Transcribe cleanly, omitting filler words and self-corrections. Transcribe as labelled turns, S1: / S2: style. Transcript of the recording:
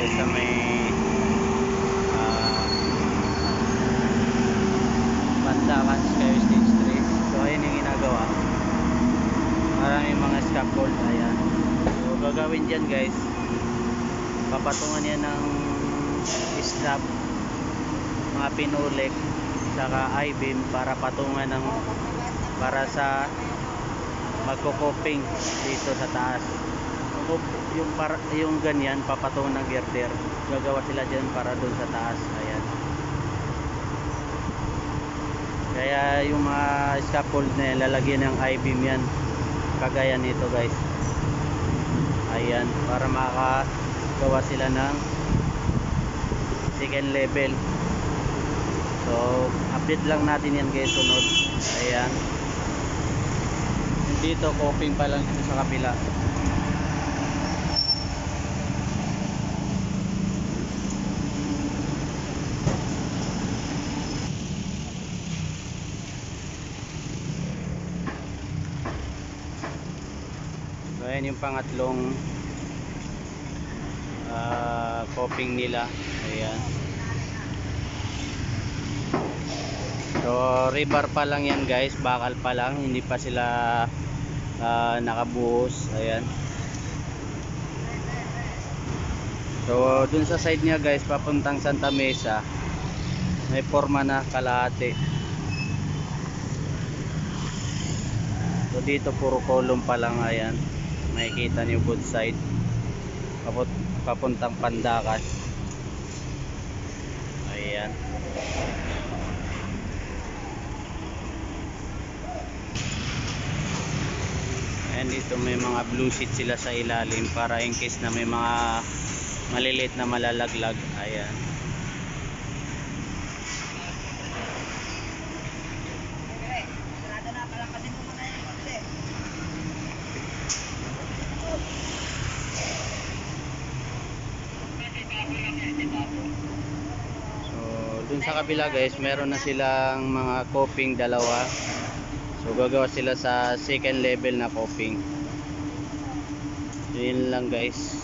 S1: tayo sa may Pandakan Sky Stage 3. So ayun yung ginagawa, maraming mga scaffold. Ayan, so gagawin dyan guys, papatungan yan ng strap, mga pinulik saka I-beam para patungan ng, para sa magko-coping dito sa taas. Yung ganyan papatungan ng girder, gagawa sila dyan para doon sa taas. Ayan, kaya yung mga scaffold na yan, lalagyan ng I-beam yan, kagaya nito guys. Ayan, para makagawa sila ng second level. So update lang natin yan guys sunod. Ayan, dito coping pa lang dito sa kapila. So ayan yung pangatlong coping nila. Ayan, so rebar pa lang yan guys, bakal pa lang, hindi pa sila nakabuhos. Ayan, so dun sa side niya guys papuntang Santa Mesa, may forma na kalahati. So dito puro column pa lang. Ayan, makikita niyo both side papuntang Pandakan. Ayan, and dito may mga blue sheet sila sa ilalim para in case na may mga maliliit na malalaglag. Ayan, so dun sa kabila guys meron na silang mga coping dalawa. So gagawa sila sa second level na coping. Yun lang guys.